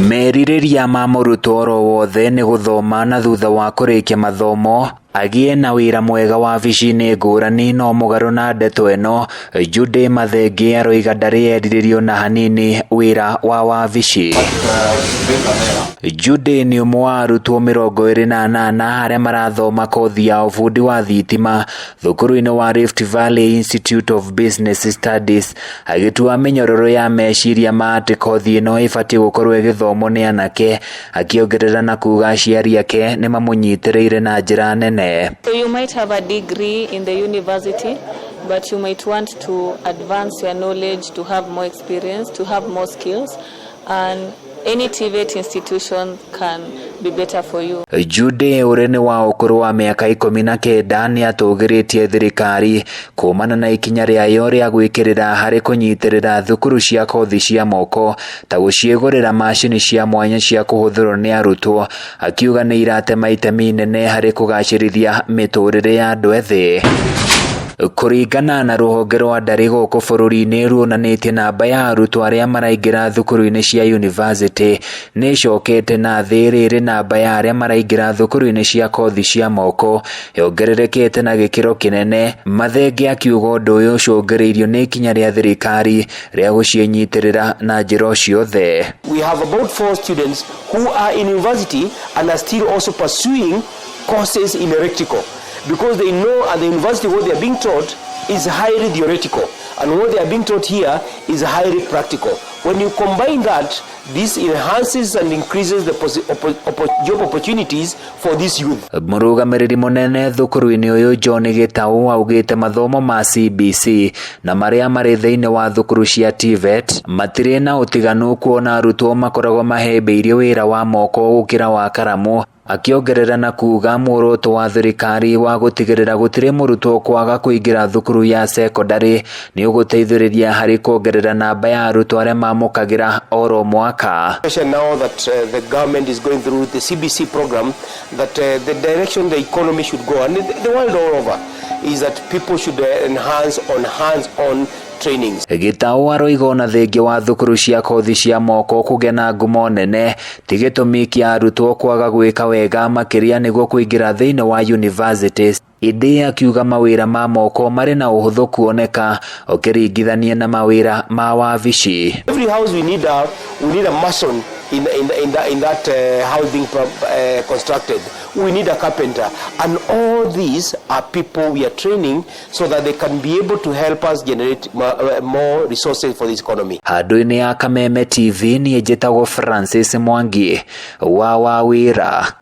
Merirĩria ma mũrutwo oro wothe nĩ gũthoma na thutha wa kũrĩkia mathomo agie na wĩra mwega wabici-inĩ ngũrani no mũgarũ na ndeto ĩno. Jude Mathengi aroiga ndarĩ erirĩrio na hanini wĩra wa wabici. Jude nĩ ũmwe wa arutwo 28 arĩa marathoma kothi ya ũbundi wa thitima thukuru-ini wa Rift Valley Institute of Business Studies, agĩtua mĩnyororo ya meciria ma atĩ kothi ĩno ĩbatiĩ gũkorwo ĩgĩthomwo nĩ anake, akĩongerera na kuga aciari ake nĩ mamũnyitĩrĩire na njĩra nene. So you might have a degree in the university, but you might want to advance your knowledge, to have more experience, to have more skills, and any TVET institution can be better for you. Jude ũrĩ wa ũkũrũ wa mĩaka 19 nĩ atũgĩrĩtie thirikari kumana na ikinya rĩayo rĩa gwĩkĩrĩra harĩ kũnyitĩrĩra thukuru cia kothi cia moko ta gũciĩgũrĩra macini cia mwanya cia kũhũthĩrwo nĩ arutwo, akiuga nĩ iratema itemi inene harĩ kũgacĩrithia mĩtũrĩre ya andũ ethĩ. Kũringana na rũhonge rwa ndarĩ gũkũ bũrũri-inĩ ruonanĩtie namba ya arutwo arĩa maraingĩra thukuru-inĩ cia university nĩ icokete na thĩ, rĩrĩ namba ya arĩa maraingĩra thukuru-inĩ cia kothi cia moko yongererekete na gĩkĩro kĩnene. Mathengi akiuga ũndũ ũyũ ũcũngĩrĩirio nĩ ikinya rĩa thirikari rĩa gũciĩnyitĩrĩra na njĩra o ciothe. We have about 4 students who are in university and are still also pursuing courses in electrical, because they know at the university what they are being taught is highly theoretical and what they are being taught here is highly practical. When you combine that, this enhances and increases the job opportunities for this youth. Mũrũgamĩrĩri mũnene thukuru-inĩ ũyũ John Gĩtaũ augĩte mathomo ma CBC na marĩa marĩ thĩinĩ wa thukuru cia TVET matirĩ na ũtiganu, kuona arutwo makoragwo mahĩmbĩirio wĩra wa moko gũkĩra wa karamu, akĩongerera na kuga mworoto wa thirikari wa gũtigĩrĩra gũtirĩ mũrutwo kwaga kũingĩra thukuru ya secondary nĩ ũgũteithĩrĩria harĩ kuongerera namba ya arutwo arĩa mamũkagĩra oro mwaka. Now that the government is going through the CBC program, that the direction the economy should go, and the world all over, is that people should enhance on hands-on trainings. Gĩtaũ aroiga ona thengia wa thukuru cia kothi cia moko kũgĩa na ngumo nene ti gĩtũmi kĩa arutwo kwaga gwĩka wega makĩria nĩguo kũingĩra thĩinĩ wa universities. Ĩndĩ akiuga mawira ma moko marĩ na ũhũthũ kuoneka ũkĩringithania na mawira ma wabici. Every house we need a mason in that house being constructed. We need a carpenter, and all these are people we are training so that they can be able to help us generate more resources for this economy. Handũ-inĩ ya Kameme TV niĩ njĩtagwo Francis Mwangi wa wawira.